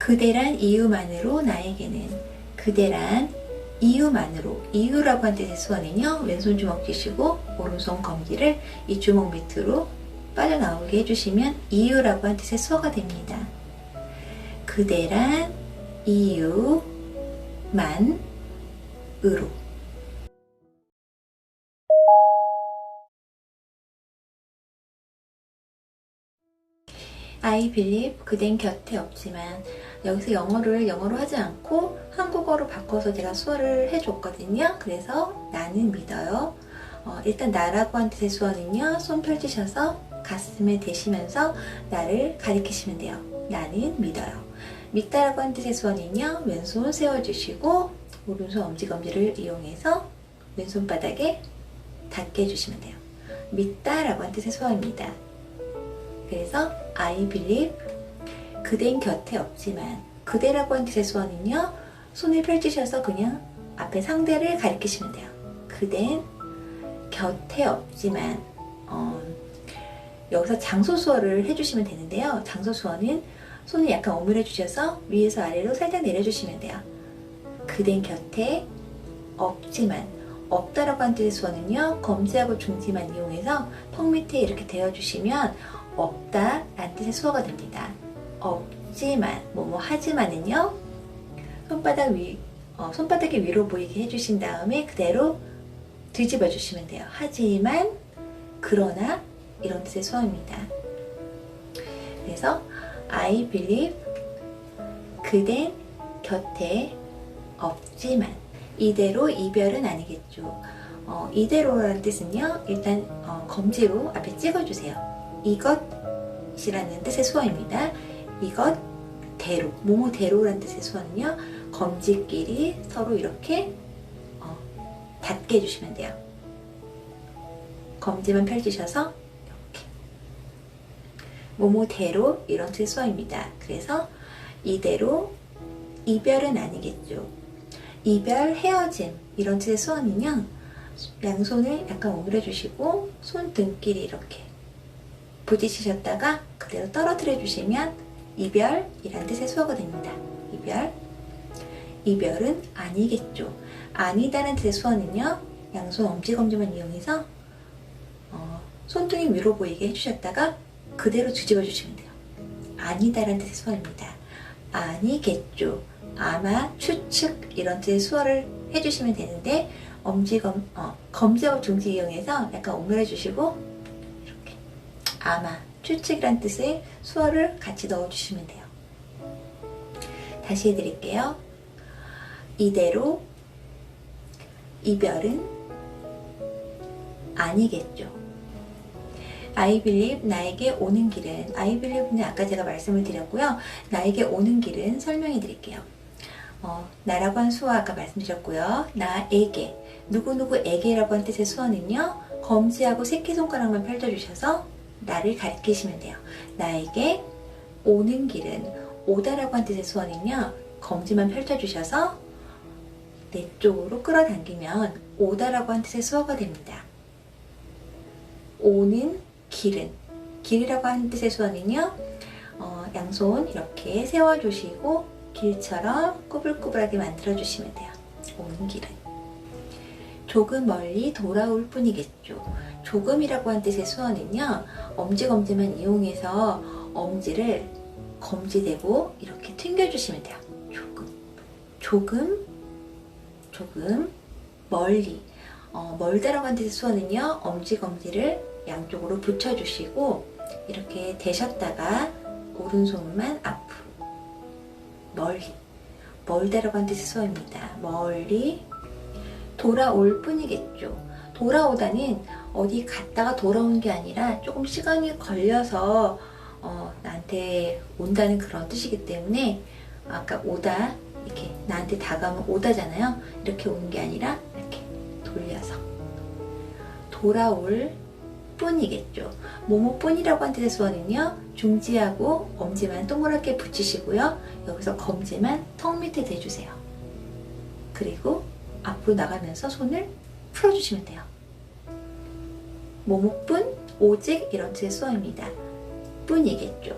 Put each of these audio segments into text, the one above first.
그대란 이유만으로 나에게는. 그대란 이유만으로. 이유라고 한 뜻의 수어는요, 왼손 주먹 쥐시고 오른손 검지를 이 주먹 밑으로 빠져나오게 해주시면 이유라고 한 뜻의 수어가 됩니다. 그대란 이유만으로. I believe 그댄 곁에 없지만, 여기서 영어로 하지 않고 한국어로 바꿔서 제가 수어를 해줬거든요. 그래서 나는 믿어요. 일단 나라고 한 뜻의 수어는요, 손 펼치셔서 가슴에 대시면서 나를 가리키시면 돼요. 나는 믿어요. 믿다라고 한 뜻의 수어는요, 왼손 세워주시고 오른손 엄지검지를 이용해서 왼손바닥에 닿게 해주시면 돼요. 믿다라고 한 뜻의 수어입니다. 그래서 I believe 그댄 곁에 없지만, 그대라고 한 뜻의 수어는요, 손을 펼치셔서 그냥 앞에 상대를 가리키시면 돼요. 그댄 곁에 없지만, 여기서 장소 수어를 해주시면 되는데요. 장소 수어는 손을 약간 오므려 주셔서 위에서 아래로 살짝 내려주시면 돼요. 그댄 곁에 없지만, 없다라고 한 뜻의 수어는요, 검지하고 중지만 이용해서 턱 밑에 이렇게 대어주시면 없다 라는 뜻의 수어가 됩니다. 없지만, 하지만은요, 손바닥이 위로 보이게 해주신 다음에 그대로 뒤집어 주시면 돼요. 하지만, 그러나 이런 뜻의 수어입니다. 그래서 I believe 그댄 곁에 없지만, 이대로 이별은 아니겠죠. 이대로라는 뜻은요, 일단 검지로 앞에 찍어주세요. 이것이라는 뜻의 수어입니다. 이것대로, 뭐뭐대로라는 뜻의 수어는요, 검지끼리 서로 이렇게 닿게 해주시면 돼요. 검지만 펼치셔서 이렇게 뭐뭐대로, 이런 뜻의 수어입니다. 그래서 이대로 이별은 아니겠죠. 이별, 헤어짐, 이런 뜻의 수어는요, 양손을 약간 오므려 주시고 손등끼리 이렇게 부딪히셨다가 그대로 떨어뜨려 주시면 이별이란 뜻의 수어가 됩니다. 이별은 아니겠죠. 아니다라는 뜻의 수어는요, 양손 엄지검지만 이용해서 손등이 위로 보이게 해주셨다가 그대로 뒤집어 주시면 돼요. 아니다라는 뜻의 수어입니다. 아니겠죠. 아마, 추측, 이런 뜻의 수어를 해주시면 되는데, 검지하고 중지 이용해서 약간 오므려 주시고 이렇게 아마, 추측이란 뜻의 수어를 같이 넣어주시면 돼요. 다시 해드릴게요. 이대로 이별은 아니겠죠. I believe 나에게 오는 길은, I believe는 아까 제가 말씀을 드렸고요. 나에게 오는 길은 설명해 드릴게요. 나라고 한 수어 아까 말씀드렸고요. 나에게, 누구누구에게라고 한 뜻의 수어는요, 검지하고 새끼손가락만 펼쳐주셔서 나를 가리키시면 돼요. 나에게 오는 길은, 오다라고 한 뜻의 수어는요, 검지만 펼쳐주셔서 내 쪽으로 끌어당기면 오다라고 한 뜻의 수어가 됩니다. 오는 길은, 길이라고 한 뜻의 수어는요, 양손 이렇게 세워주시고 길처럼 꾸불꾸불하게 만들어주시면 돼요. 오는 길은. 조금 멀리 돌아올 뿐이겠죠. 조금이라고 한 뜻의 수어는요, 엄지검지만 이용해서 엄지를 검지대고 이렇게 튕겨주시면 돼요. 조금, 멀리. 멀다라고 한 뜻의 수어는요, 엄지검지를 양쪽으로 붙여주시고 이렇게 대셨다가 오른손만 앞으로. 멀다라고 한 뜻의 수어입니다. 멀리. 돌아올 뿐이겠죠. 돌아오다는 어디 갔다가 돌아오는 게 아니라 조금 시간이 걸려서 나한테 온다는 그런 뜻이기 때문에, 아까 오다, 이렇게 나한테 다가오면 오다잖아요. 이렇게 오는 게 아니라 이렇게 돌려서 돌아올 뿐이겠죠. 뭐뭐뿐이라고 한 뜻의 수어는요, 중지하고 엄지만 동그랗게 붙이시고요, 여기서 검지만 턱 밑에 대주세요. 그리고 앞으로 나가면서 손을 풀어주시면 돼요. 뭐뭐뿐, 오직, 이런 뜻의 수어입니다. 뿐이겠죠.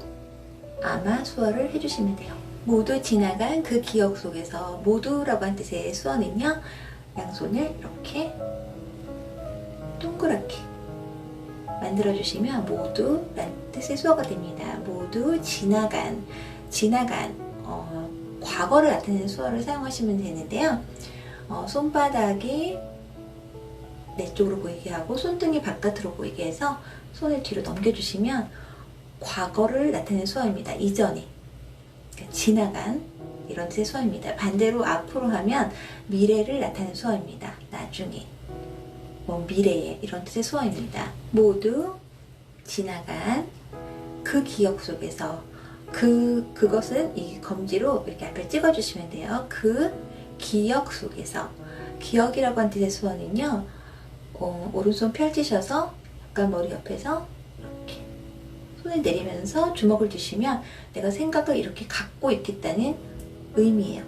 아마 수어를 해주시면 돼요. 모두 지나간 그 기억 속에서 모두라고 한 뜻의 수어는요. 양손을 이렇게 동그랗게 만들어주시면 모두라는 뜻의 수어가 됩니다. 모두 지나간 과거를 나타내는 수어를 사용하시면 되는데요. 손바닥이 내 쪽으로 보이게 하고 손등이 바깥으로 보이게 해서 손을 뒤로 넘겨주시면 과거를 나타내는 수어입니다. 이전에, 그러니까 지나간 이런 뜻의 수어입니다. 반대로 앞으로 하면 미래를 나타내는 수어입니다. 나중에, 미래에 이런 뜻의 수어입니다. 모두 지나간 그 기억 속에서 그것은 이 검지로 이렇게 앞에 찍어주시면 돼요. 그 기억 속에서 기억이라고 한 뜻의 수어는요. 오른손 펼치셔서 약간 머리 옆에서 이렇게 손을 내리면서 주먹을 주시면 내가 생각을 이렇게 갖고 있겠다는 의미예요.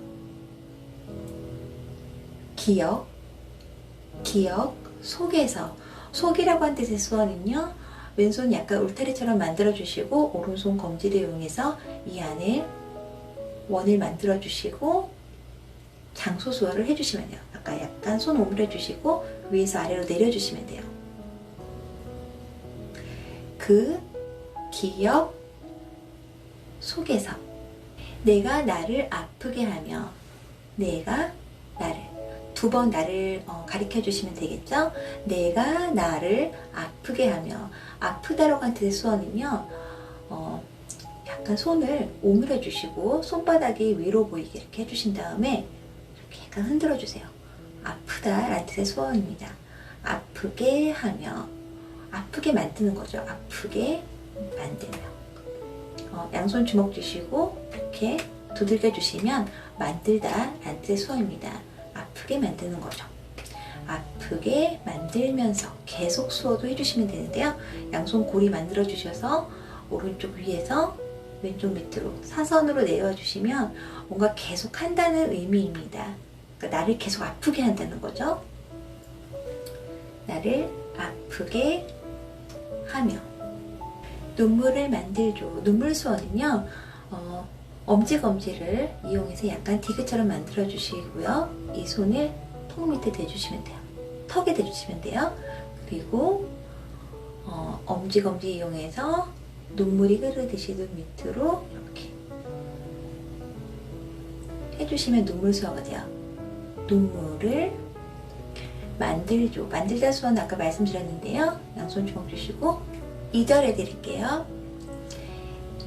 기억 속에서 속이라고 한 뜻의 수어는요. 왼손 약간 울타리처럼 만들어주시고 오른손 검지를 이용해서 이 안에 원을 만들어주시고 장소 수어를 해주시면 돼요. 아까 약간 손 오므려주시고 위에서 아래로 내려주시면 돼요. 그 기억 속에서 내가 나를 아프게 하며 내가 나를 두 번 나를 가리켜 주시면 되겠죠? 내가 나를 아프게 하며 아프다라고 한 뜻의 수어는요. 약간 손을 오므려 주시고 손바닥이 위로 보이게 이렇게 해주신 다음에 이렇게 약간 흔들어 주세요. 아프다라는 뜻의 수어입니다. 아프게 하며 아프게 만드는 거죠. 아프게 만들며 양손 주먹 주시고 이렇게 두들겨 주시면 만들다라는 뜻의 수어입니다. 아프게 만드는 거죠. 아프게 만들면서 계속 수어도 해주시면 되는데요. 양손 고리 만들어 주셔서 오른쪽 위에서 왼쪽 밑으로 사선으로 내려와 주시면 뭔가 계속 한다는 의미입니다. 그러니까 나를 계속 아프게 한다는 거죠. 나를 아프게 하며 눈물을 만들죠. 눈물 수어는요. 엄지검지를 이용해서 약간 디귿처럼 만들어 주시고요. 이 손을 턱 밑에 대주시면 돼요. 턱에 대주시면 돼요. 그리고 엄지검지 이용해서 눈물이 흐르듯이 눈 밑으로 이렇게 해주시면 눈물 수어가 돼요. 눈물을 만들죠. 만들다 수어는 아까 말씀드렸는데요. 양손 주먹 주시고 2절 해드릴게요.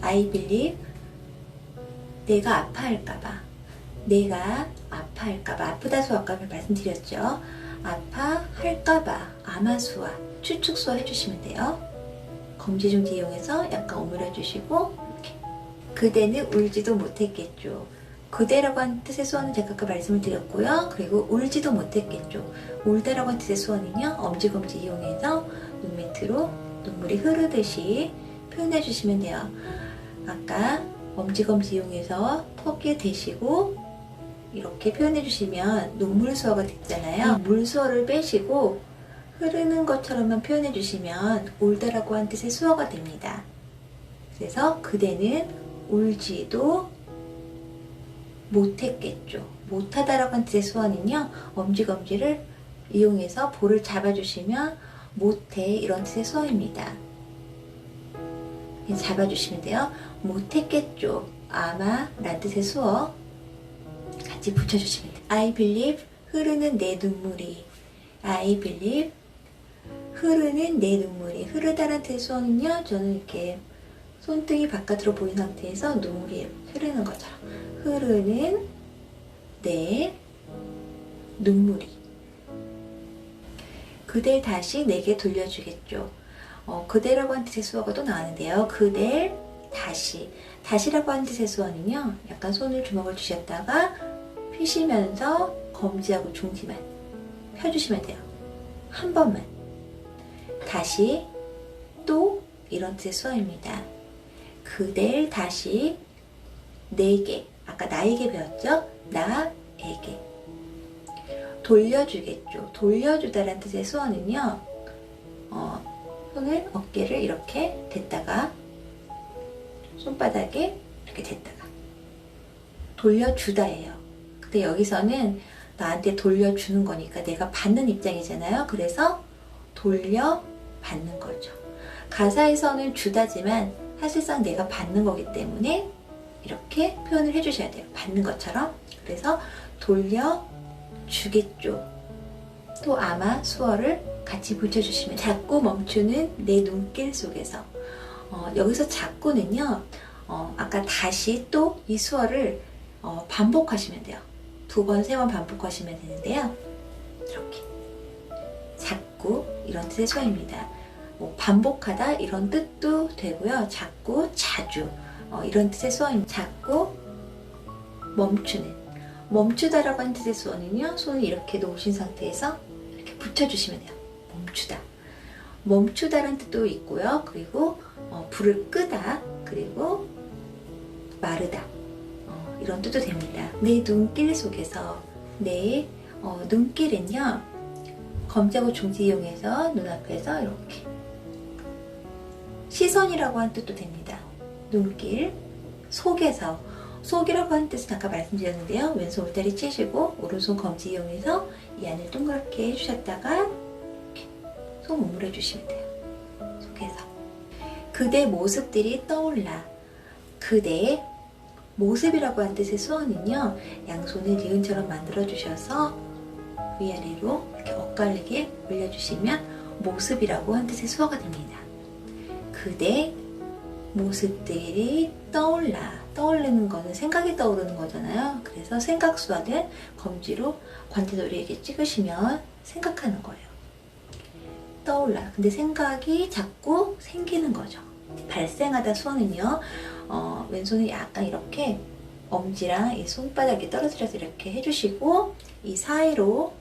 I believe 내가 아파할까봐 아프다 수어 아까 말씀드렸죠. 아파할까봐 아마수와 추측수어 해주시면 돼요. 검지중지 이용해서 약간 오므려 주시고 이렇게. 그대는 울지도 못했겠죠. 그대라고 한 뜻의 수어는 제가 아까 말씀을 드렸고요. 그리고 울지도 못했겠죠. 울다라고 한 뜻의 수어는요. 엄지검지 이용해서 눈 밑으로 눈물이 흐르듯이 표현해 주시면 돼요. 아까 엄지검지 이용해서 턱에 대시고 이렇게 표현해 주시면 눈물 수어가 됐잖아요. 물 수어를 빼시고 흐르는 것처럼만 표현해 주시면 울다라고 한 뜻의 수어가 됩니다. 그래서 그대는 울지도 못했겠죠. 못하다라고 한 뜻의 수어는요. 엄지검지를 이용해서 볼을 잡아주시면 못해 이런 뜻의 수어입니다. 잡아주시면 돼요. 못했겠죠. 아마 라는 뜻의 수어 같이 붙여주시면 돼요. I believe 흐르는 내 눈물이 I believe 흐르는 내 눈물이 흐르다라는 뜻의 수어는요. 저는 이렇게 손등이 바깥으로 보인 상태에서 눈물이 흐르는 것처럼 흐르는 내 눈물이 그댈 다시 내게 돌려주겠죠. 그대라고 한 뜻의 수어가 또 나왔는데요. 그댈 다시라고 한 뜻의 수어는요. 약간 손을 주먹을 주셨다가 펴시면서 검지하고 중지만 펴주시면 돼요. 한 번만. 다시 또 이런 뜻의 수어입니다. 그댈 다시 내게 아까 나에게 배웠죠? 나에게 돌려주겠죠. 돌려주다라는 뜻의 수어는요. 손을 어깨를 이렇게 댔다가 손바닥에 이렇게 댔다가 돌려주다예요. 근데 여기서는 나한테 돌려주는 거니까 내가 받는 입장이잖아요. 그래서 돌려받는 거죠. 가사에서는 주다지만 사실상 내가 받는 거기 때문에 이렇게 표현을 해주셔야 돼요. 받는 것처럼. 그래서 돌려주겠죠. 또 아마 수어를 같이 붙여주시면 자꾸 멈추는 내 눈길 속에서 여기서 자꾸는요. 아까 다시 또 이 수어를 반복하시면 돼요. 2번, 3번 반복하시면 되는데요. 이렇게 자꾸 이런 뜻의 수어입니다. 뭐 반복하다 이런 뜻도 되고요. 자꾸, 자주 이런 뜻의 수어입니다. 자꾸 멈추는 멈추다라고 하는 뜻의 수어는요. 손을 이렇게 놓으신 상태에서 이렇게 붙여주시면 돼요. 멈추다. 멈추다라는 뜻도 있고요. 그리고 불을 끄다. 그리고 마르다. 이런 뜻도 됩니다. 내 눈길 속에서 내 눈길은요. 검자고 중지 이용해서 눈앞에서 이렇게 시선이라고 하는 뜻도 됩니다. 눈길 속에서 속이라고 하는 뜻은 아까 말씀드렸는데요. 왼손 울다리 치시고 오른손 검지 이용해서 이 안을 동그랗게 해주셨다가 이렇게 손 우물해 주시면 돼요. 속에서 그대 모습들이 떠올라. 그대의 모습이라고 하는 뜻의 수어는요. 양손을 니은처럼 만들어 주셔서 위아래로 이렇게 엇갈리게 올려주시면 모습이라고 하는 뜻의 수어가 됩니다. 그대 모습들이 떠올라. 떠오르는 거는 생각이 떠오르는 거잖아요. 그래서 생각 수어는 검지로 관자놀이 이렇게 찍으시면 생각하는 거예요. 떠올라. 근데 생각이 자꾸 생기는 거죠. 발생하다 수어는요. 왼손을 약간 이렇게 엄지랑 이 손바닥에 떨어뜨려서 이렇게 해주시고 이 사이로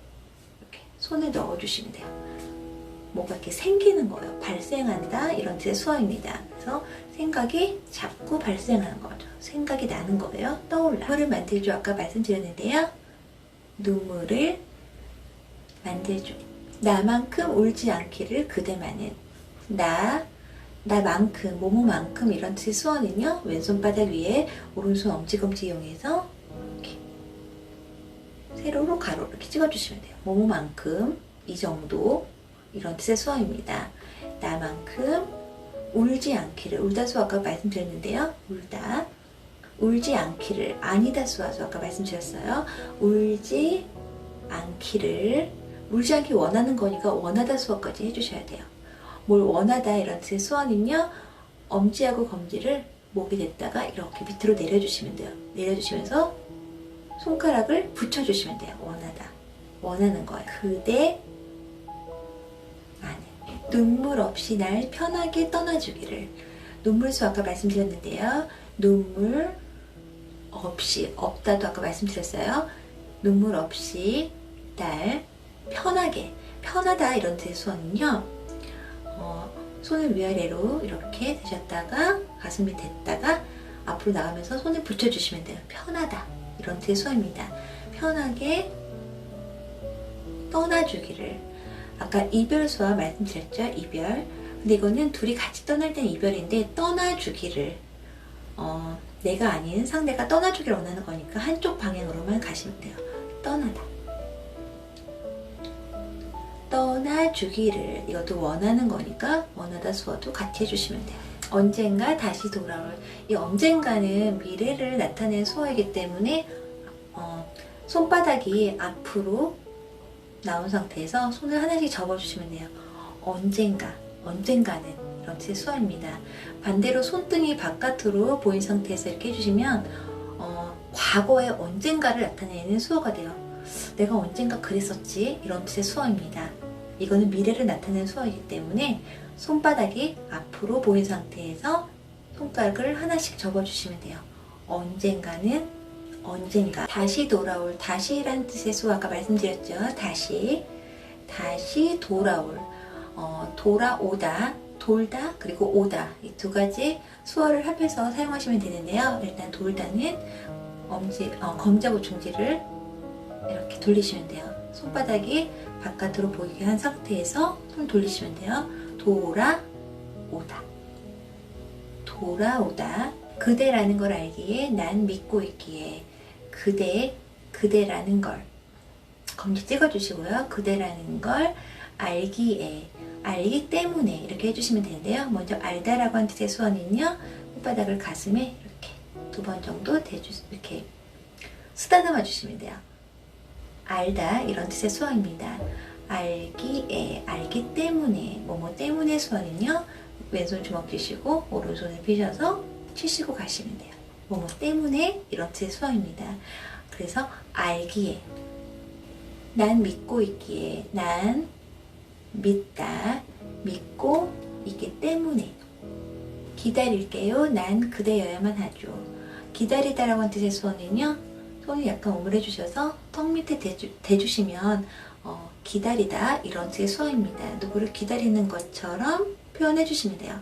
이렇게 손을 넣어주시면 돼요. 뭐가 이렇게 생기는 거예요. 발생한다 이런 뜻의 수어입니다. 그래서 생각이 자꾸 발생하는 거죠. 생각이 나는 거예요. 떠올라. 눈물을 만들죠. 아까 말씀드렸는데요. 눈물을 만들죠. 나만큼 울지 않기를 그대만은. 나만큼, 뭐뭐만큼 이런 뜻의 수어는요. 왼손바닥 위에 오른손 엄지검지 이용해서 이렇게 세로로 가로로 이렇게 찍어주시면 돼요. 뭐뭐만큼, 이 정도 이런 뜻의 수어입니다. 나만큼 울지 않기를. 울다 수어 아까 말씀드렸는데요. 울다. 울지 않기를. 아니다 수어 아까 말씀드렸어요. 울지 않기를. 울지 않기 원하는 거니까 원하다 수어까지 해주셔야 돼요. 뭘 원하다 이런 뜻의 수어는요. 엄지하고 검지를 목에 댔다가 이렇게 밑으로 내려주시면 돼요. 내려주시면서 손가락을 붙여주시면 돼요. 원하다. 원하는 거예요. 그대 안에 눈물 없이 날 편하게 떠나주기를. 눈물수 아까 말씀드렸는데요. 눈물 없이, 없다도 아까 말씀드렸어요. 눈물 없이 날 편하게, 편하다 이런 뜻의 수어는요. 손을 위아래로 이렇게 대셨다가 가슴에 댔다가 앞으로 나가면서 손을 붙여주시면 돼요. 편하다 이런 뜻의 수어입니다. 편하게 떠나주기를. 아까 이별 수어 말씀드렸죠. 이별. 근데 이거는 둘이 같이 떠날 땐 이별인데 떠나주기를 내가 아닌 상대가 떠나주기를 원하는 거니까 한쪽 방향으로만 가시면 돼요. 떠나다. 떠나주기를. 이것도 원하는 거니까 원하다 수어도 같이 해주시면 돼요. 언젠가 다시 돌아올. 이 언젠가는 미래를 나타내는 수어이기 때문에 손바닥이 앞으로 나온 상태에서 손을 하나씩 접어주시면 돼요. 언젠가, 언젠가는 이런 뜻의 수어입니다. 반대로 손등이 바깥으로 보인 상태에서 이렇게 해주시면 과거의 언젠가를 나타내는 수어가 돼요. 내가 언젠가 그랬었지 이런 뜻의 수어입니다. 이거는 미래를 나타내는 수어이기 때문에 손바닥이 앞으로 보인 상태에서 손가락을 하나씩 접어주시면 돼요. 언젠가는 언젠가. 다시 돌아올. 다시란 뜻의 수어 아까 말씀드렸죠. 다시 돌아올. 돌아오다, 돌다, 그리고 오다. 이 두 가지 수어를 합해서 사용하시면 되는데요. 일단 돌다는 검지하고 중지를 이렇게 돌리시면 돼요. 손바닥이 바깥으로 보이게 한 상태에서 손 돌리시면 돼요. 돌아오다. 돌아오다. 그대라는 걸 알기에 난 믿고 있기에. 그대라는 걸 검지 찍어주시고요. 그대라는 걸 알기에, 알기 때문에 이렇게 해주시면 되는데요. 먼저 알다라고 한 뜻의 수어는요, 손바닥을 가슴에 이렇게 2번 정도 이렇게 쓰다듬어 주시면 돼요. 알다, 이런 뜻의 수어입니다. 알기에, 알기 때문에, 뭐뭐 때문에 수어는요, 왼손 주먹 쥐시고 오른손을 펴셔서 치시고 가시면 돼요. 뭐뭐 때문에, 이런 뜻의 수어입니다. 그래서 알기에, 난 믿고 있기에, 난 믿다, 믿고 있기 때문에. 기다릴게요, 난 그대여야만 하죠. 기다리다라고 한 뜻의 수어는요, 손을 약간 오므려 주셔서 턱 밑에 대주시면 기다리다, 이런 뜻의 수어입니다. 누구를 기다리는 것처럼 표현해 주시면 돼요.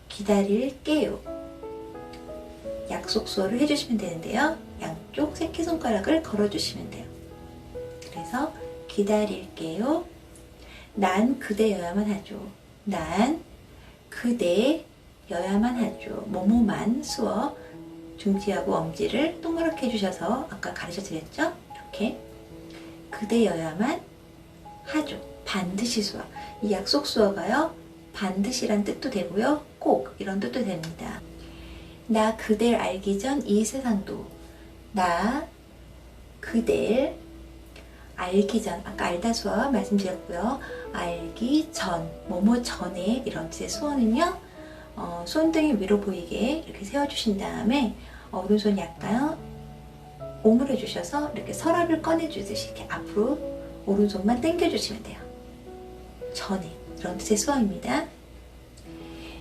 기다릴게요. 약속 수어를 해주시면 되는데요. 양쪽 새끼손가락을 걸어주시면 돼요. 그래서 기다릴게요. 난 그대여야만 하죠. 난 그대여야만 하죠. 뭐뭐만 수어, 중지하고 엄지를 동그랗게 해주셔서 아까 가르쳐 드렸죠? 이렇게 그대여야만 하죠. 반드시 수어. 이 약속 수어가요, 반드시란 뜻도 되고요, 꼭 이런 뜻도 됩니다. 나 그댈 알기 전 이 세상도, 나 그댈 알기 전, 아까 알다 수어 말씀드렸고요. 알기 전, 뭐뭐 전에, 이런 뜻의 수어는요, 손등이 위로 보이게 이렇게 세워주신 다음에 오른손 약간 오므려 주셔서 이렇게 서랍을 꺼내 주듯이 이렇게 앞으로 오른손만 당겨 주시면 돼요. 전에, 이런 뜻의 수어입니다.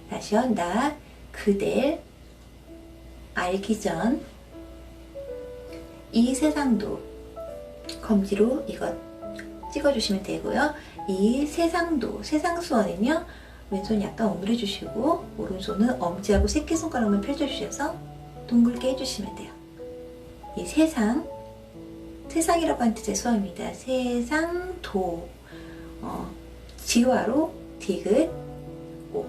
다시요. 나 그댈 알기 전 이 세상도, 검지로 이것 찍어주시면 되고요. 이 세상도, 세상 수어는요, 왼손 약간 오므려 주시고 오른손은 엄지하고 새끼손가락만 펼쳐주셔서 둥글게 해주시면 돼요. 이 세상, 세상이라고 하는 뜻의 수어입니다. 세상도, 지화로 디귿 오.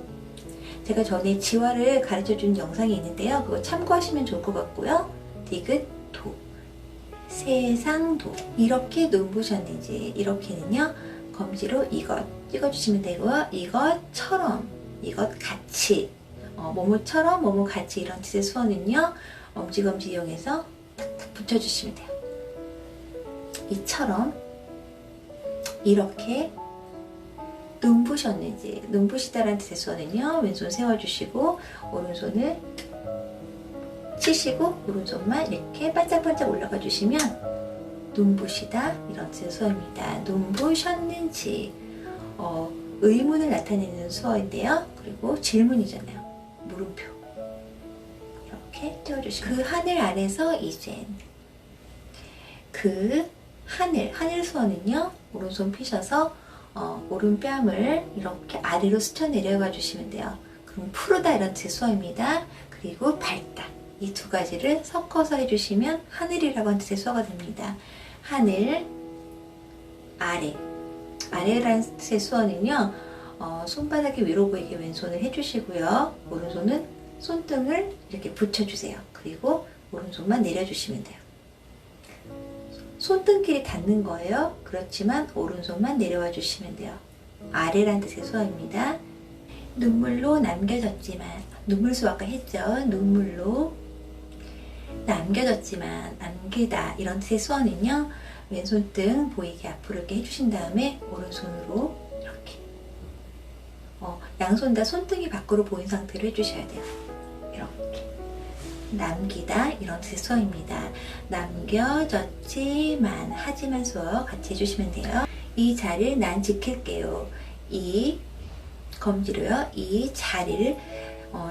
제가 전에 지화를 가르쳐준 영상이 있는데요. 그거 참고하시면 좋을 것 같고요. 디귿 도, 세상도. 이렇게 눈부셨는지, 이렇게는요, 검지로 이것 찍어주시면 되고요. 이것처럼, 이것 같이, 뭐뭐처럼, 뭐뭐 같이, 이런 뜻의 수어는요, 엄지검지 이용해서 탁탁 붙여주시면 돼요. 이처럼, 이렇게 눈부셨는지, 눈부시다라는 뜻의 수어는요, 왼손 세워주시고 오른손을 치시고 오른손만 이렇게 반짝반짝 올라가 주시면 눈부시다, 이런 뜻의 수어입니다. 눈부셨는지, 의문을 나타내는 수어인데요. 그리고 질문이잖아요. 물음표. 이렇게 띄워주시면, 그 하늘 아래서 이젠. 그 하늘 수어는요, 오른손 펴셔서 오른뺨을 이렇게 아래로 스쳐 내려가 주시면 돼요. 그럼 푸르다, 이런 뜻의 수어입니다. 그리고 밝다, 이 두 가지를 섞어서 해주시면 하늘이라고 하는 뜻의 수어가 됩니다. 하늘, 아래. 아래라는 뜻의 수어는요, 손바닥이 위로 보이게 왼손을 해주시고요. 오른손은 손등을 이렇게 붙여주세요. 그리고 오른손만 내려주시면 돼요. 손등끼리 닿는 거예요. 그렇지만 오른손만 내려와 주시면 돼요. 아래란 뜻의 수어입니다. 눈물로 남겨졌지만, 눈물수 아까 했죠. 눈물로 남겨졌지만, 남기다, 이런 뜻의 수어는요, 왼손등 보이게 앞으로 이렇게 해주신 다음에 오른손으로 이렇게 양손 다 손등이 밖으로 보인 상태로 해주셔야 돼요. 이렇게 남기다, 이런 뜻의 수어입니다. 남겨졌지만, 하지만 수어 같이 해주시면 돼요. 이 자리를 난 지킬게요. 이 검지로요, 이 자리를,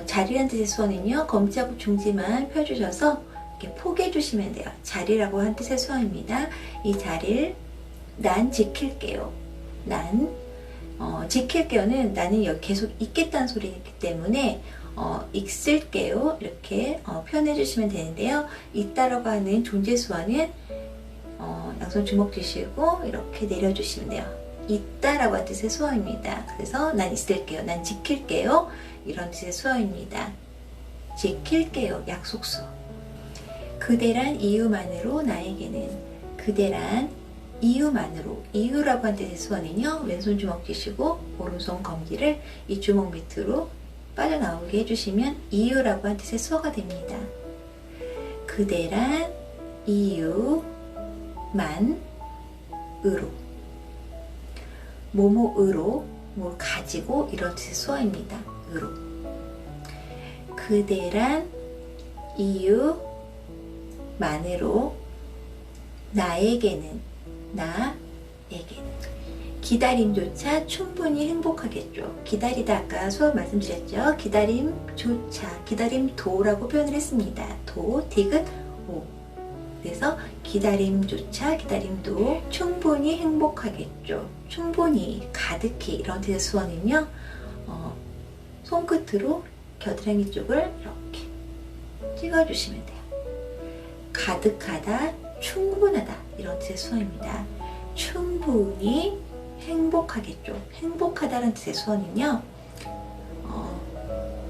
자리란 뜻의 수어는요, 검지하고 중지만 펴주셔서 이렇게 포개해 주시면 돼요. 자리라고 한 뜻의 수어입니다. 이 자리를 난 지킬게요. 난 지킬게요는 나는 여기 계속 있겠다는 소리이기 때문에 있을게요, 이렇게 표현해 주시면 되는데요. 있다라고 하는 존재 수어는 양손 주먹 쥐시고 이렇게 내려주시면 돼요. 있다라고 하는 뜻의 수어입니다. 그래서 난 있을게요, 난 지킬게요, 이런 뜻의 수어입니다. 지킬게요, 약속 수어. 그대란 이유만으로 나에게는. 그대란 이유만으로. 이유라고 한 뜻의 수어는요, 왼손 주먹 쥐시고 오른손 검지를 이 주먹 밑으로 빠져나오게 해주시면 이유라고 한 뜻의 수어가 됩니다. 그대란 이유만으로. 뭐뭐으로, 뭘 가지고, 이런 뜻의 수어입니다. 으로. 그대란 이유만으로 나에게는. 기다림조차 충분히 행복하겠죠. 기다리다 아까 수업 말씀드렸죠. 기다림조차, 기다림도라고 표현을 했습니다. 도, 디귿, 오. 그래서 기다림조차, 기다림도 충분히 행복하겠죠. 충분히, 가득히, 이런 뜻의 수어는요, 손끝으로 겨드랑이 쪽을 이렇게 찍어주시면 돼요. 가득하다, 충분하다, 이런 뜻의 수어입니다. 충분히 행복하겠죠. 행복하다는 뜻의 수어는요,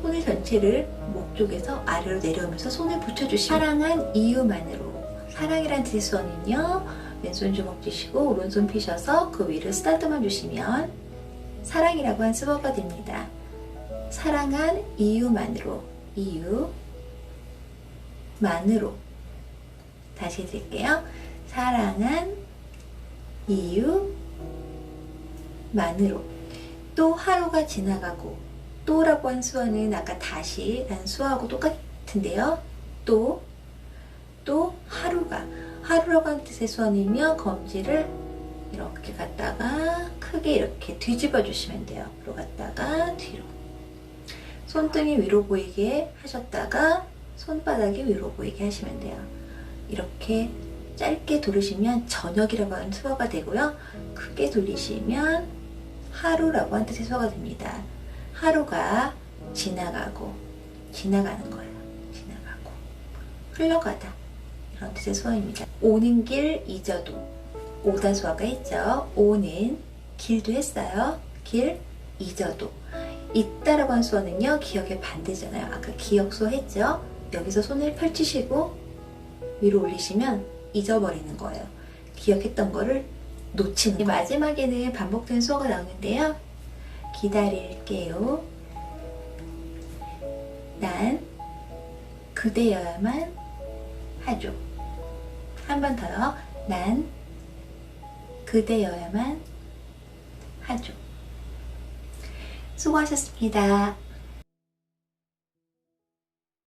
손을 전체를 목 쪽에서 아래로 내려오면서 손을 붙여주시면 사랑한 이유만으로. 사랑이란 뜻의 수어는요, 왼손 주먹 쥐시고 오른손 펴셔서 그 위를 쓰다듬어 주시면 사랑이라고 한 수어가 됩니다. 사랑한 이유만으로. 이유만으로. 다시 해드릴게요. 사랑한 이유만으로. 또 하루가 지나가고. 또라고 한 수어는 아까 다시라는 수어하고 똑같은데요. 또 하루라고 한 뜻의 수어는요, 검지를 이렇게 갖다가 크게 이렇게 뒤집어 주시면 돼요. 앞으로 갔다가 뒤로. 손등이 위로 보이게 하셨다가 손바닥이 위로 보이게 하시면 돼요. 이렇게 짧게 돌리시면 저녁이라고 하는 수어가 되고요. 크게 돌리시면 하루라고 하는 뜻의 수어가 됩니다. 하루가 지나가고. 지나가는 거예요. 지나가고. 흘러가다, 이런 뜻의 수어입니다. 오는 길 잊어도. 오다 수어가 있죠. 오는 길도 했어요. 길 잊어도. 있다라고 한 수어는요, 기억의 반대잖아요. 아까 기억수어 했죠. 여기서 손을 펼치시고 위로 올리시면 잊어버리는 거예요. 기억했던 거를 놓치는 거예요. 마지막에는 반복된 수어가 나오는데요. 기다릴게요. 난 그대여야만 하죠. 한 번 더요. 난 그대여야만 하죠. 수고하셨습니다.